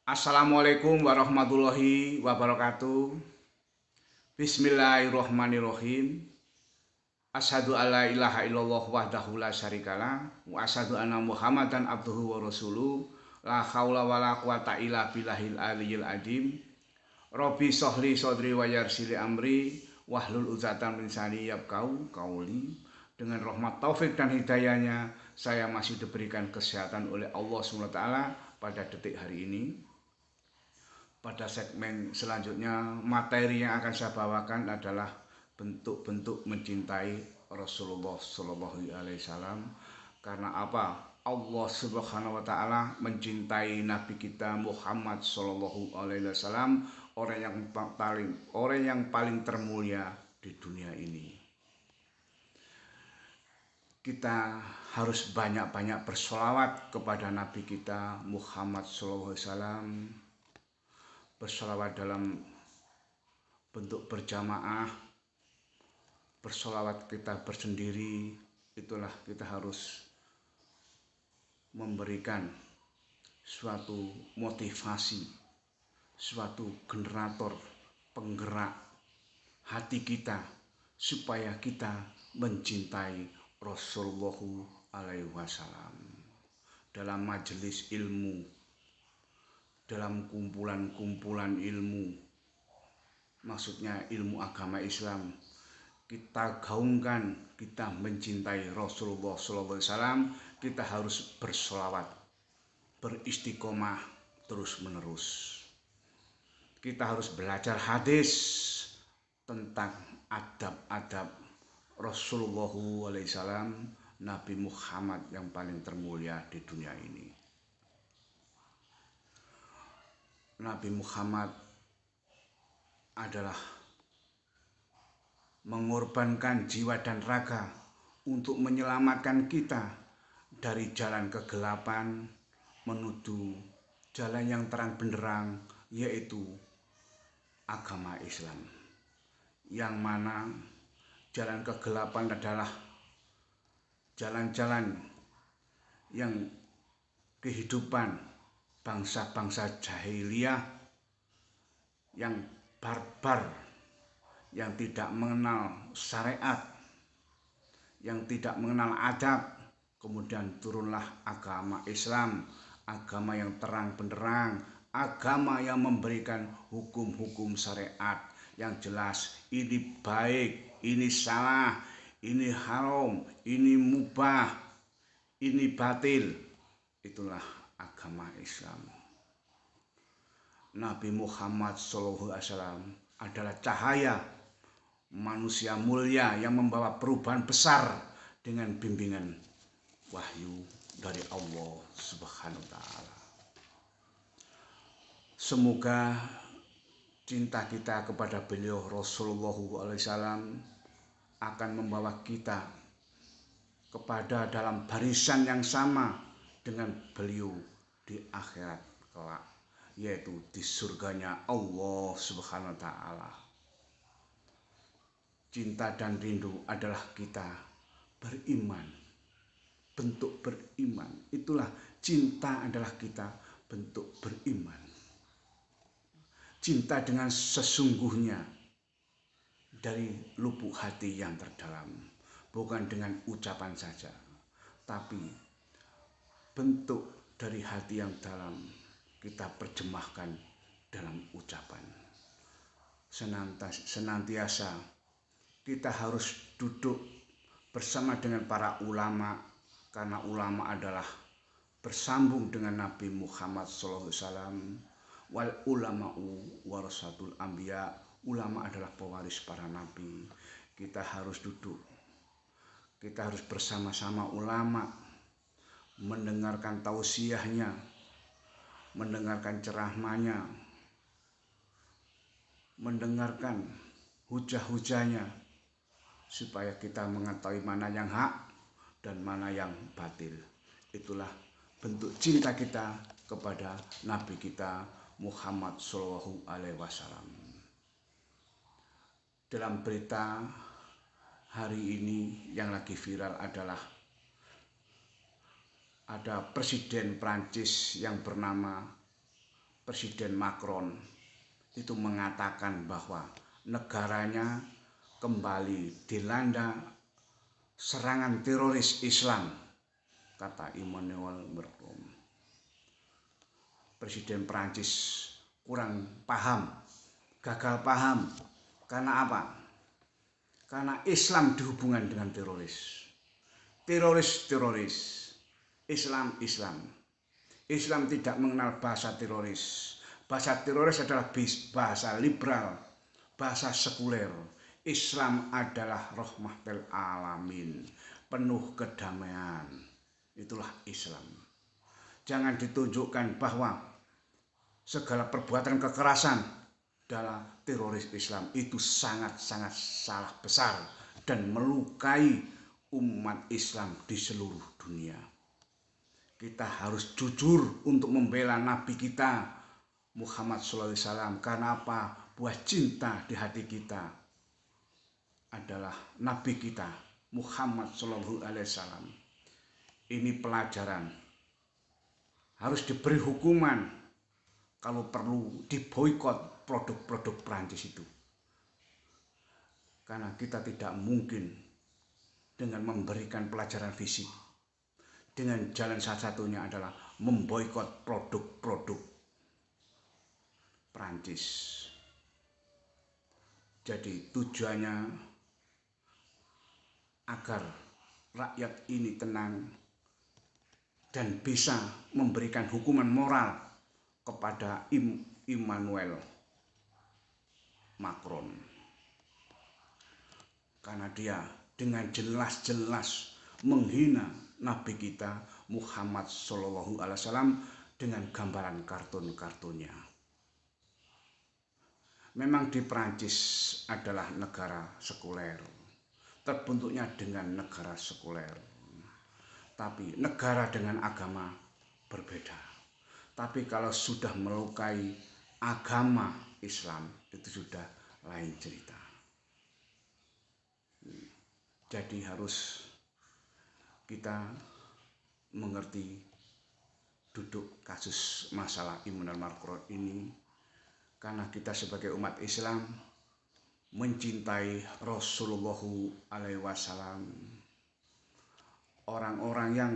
Assalamualaikum warahmatullahi wabarakatuh. Bismillahirrahmanirrahim. Asyhadu alla ilaha illallah wahdahu la syarikalah wa asyhadu anna Muhammadan abduhu wa rasuluh. La haula wala quwata illa billahil aliyyil azim. Rabbi sholli sodri wa yassir amri wahlul 'uqdatam min lisani yafqahu qauli. Dengan rahmat taufik dan hidayahnya saya masih diberikan kesehatan oleh Allah SWT pada detik hari ini. Pada segmen selanjutnya, materi yang akan saya bawakan adalah bentuk-bentuk mencintai Rasulullah Shallallahu Alaihi Wasallam. Karena apa? Allah Subhanahu Wa Taala mencintai Nabi kita Muhammad Shallallahu Alaihi Wasallam, orang yang paling termulia di dunia ini. Kita harus banyak-banyak bersolawat kepada Nabi kita Muhammad Shallallahu Alaihi Wasallam. Bersolawat dalam bentuk berjamaah, bersolawat kita bersendiri, itulah kita harus memberikan suatu motivasi, suatu generator penggerak hati kita supaya kita mencintai Rasulullah alaihi wasallam. Dalam majelis ilmu, dalam kumpulan-kumpulan ilmu, maksudnya ilmu agama Islam, kita gaungkan, kita mencintai Rasulullah SAW, kita harus bersolawat, beristiqomah terus menerus. Kita harus belajar hadis tentang adab-adab Rasulullah SAW, Nabi Muhammad yang paling termulia di dunia ini. Nabi Muhammad adalah mengorbankan jiwa dan raga untuk menyelamatkan kita dari jalan kegelapan menuju jalan yang terang benderang, yaitu agama Islam. Yang mana jalan kegelapan adalah jalan-jalan yang kehidupan bangsa-bangsa jahiliyah yang barbar, yang tidak mengenal syariat, yang tidak mengenal adab. Kemudian turunlah agama Islam, agama yang terang benderang, agama yang memberikan hukum-hukum syariat yang jelas. Ini baik, ini salah, ini haram, ini mubah, ini batil. Itulah agama Islam. Nabi Muhammad SAW adalah cahaya manusia mulia yang membawa perubahan besar dengan bimbingan wahyu dari Allah Subhanahu wa Ta'ala. Semoga cinta kita kepada beliau Rasulullah SAW akan membawa kita kepada dalam barisan yang sama dengan beliau di akhirat kelak, yaitu di surganya Allah Subhanahu wa Ta'ala. Cinta dan rindu adalah kita beriman, bentuk beriman. Itulah cinta adalah kita bentuk beriman. Cinta dengan sesungguhnya dari lubuk hati yang terdalam, bukan dengan ucapan saja, tapi bentuk dari hati yang dalam kita terjemahkan dalam ucapan. Senantiasa kita harus duduk bersama dengan para ulama, karena ulama adalah bersambung dengan Nabi Muhammad SAW. Wal ulama'u warasatul anbiya, ulama adalah pewaris para nabi. Kita harus duduk, kita harus bersama-sama ulama, mendengarkan tausiahnya, mendengarkan ceramahnya, mendengarkan hujah-hujahnya, supaya kita mengetahui mana yang hak dan mana yang batil. Itulah bentuk cinta kita kepada Nabi kita Muhammad Shallallahu Alaihi Wasallam. Dalam berita hari ini yang lagi viral adalah ada Presiden Prancis yang bernama Presiden Macron itu mengatakan bahwa negaranya kembali dilanda serangan teroris Islam, kata Emmanuel Macron. Presiden Prancis kurang paham, gagal paham. Karena apa? Karena Islam dihubungkan dengan teroris. Teroris, Islam. Islam tidak mengenal bahasa teroris. Bahasa teroris adalah bahasa liberal, bahasa sekuler. Islam adalah rahmatul alamin, penuh kedamaian. Itulah Islam. Jangan ditunjukkan bahwa segala perbuatan kekerasan dalam teroris Islam itu sangat-sangat salah besar dan melukai umat Islam di seluruh dunia. Kita harus jujur untuk membela Nabi kita Muhammad SAW. Karena apa? Buah cinta di hati kita adalah Nabi kita Muhammad SAW. Ini pelajaran. Harus diberi hukuman. Kalau perlu diboikot produk-produk Prancis itu. Karena kita tidak mungkin dengan memberikan pelajaran fisik. Dengan jalan satu-satunya adalah memboikot produk-produk Prancis. Jadi tujuannya agar rakyat ini tenang dan bisa memberikan hukuman moral kepada Emmanuel Macron. Karena dia dengan jelas-jelas menghina Nabi kita Muhammad SAW dengan gambaran kartun-kartunnya. Memang di Prancis adalah negara sekuler, terbentuknya dengan negara sekuler. Tapi negara dengan agama berbeda. Tapi kalau sudah melukai agama Islam, itu sudah lain cerita. Jadi harus kita mengerti duduk kasus masalah Emmanuel Macron ini, karena kita sebagai umat Islam mencintai Rasulullah SAW. Orang-orang yang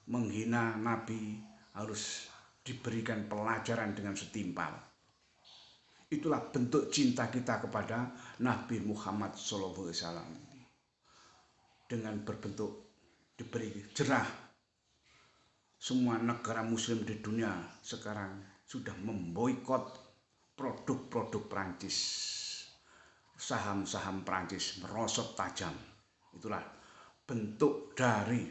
menghina Nabi harus diberikan pelajaran dengan setimpal. Itulah bentuk cinta kita kepada Nabi Muhammad SAW. Dengan berbentuk diberi jerah. Semua negara muslim di dunia sekarang sudah memboikot produk-produk Prancis. Saham-saham Prancis merosot tajam. Itulah bentuk dari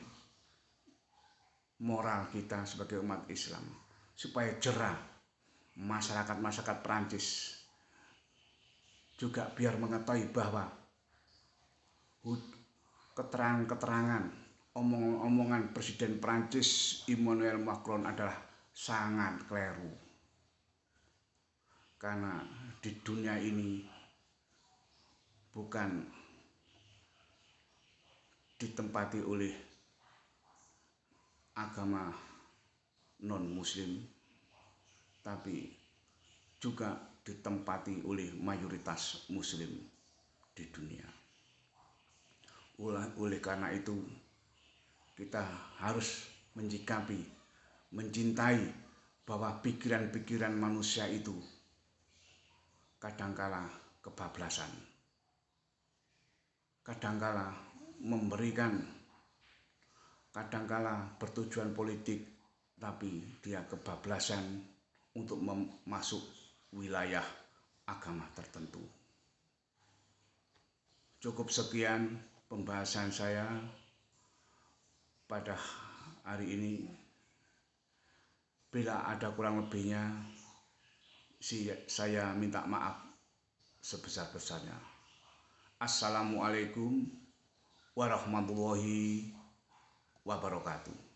moral kita sebagai umat Islam. Supaya jerah masyarakat Prancis juga biar mengetahui bahwa keterangan-keterangan, omongan Presiden Prancis Emmanuel Macron adalah sangat keliru. Karena di dunia ini bukan ditempati oleh agama non-muslim, tapi juga ditempati oleh mayoritas muslim di dunia. Oleh karena itu kita harus menyikapi, mencintai bahwa pikiran-pikiran manusia itu kadangkala kebablasan, kadangkala memberikan, kadangkala bertujuan politik, tapi dia kebablasan untuk masuk wilayah agama tertentu. Cukup sekian pembahasan saya pada hari ini. Bila ada kurang lebihnya, saya minta maaf sebesar-besarnya. Assalamualaikum warahmatullahi wabarakatuh.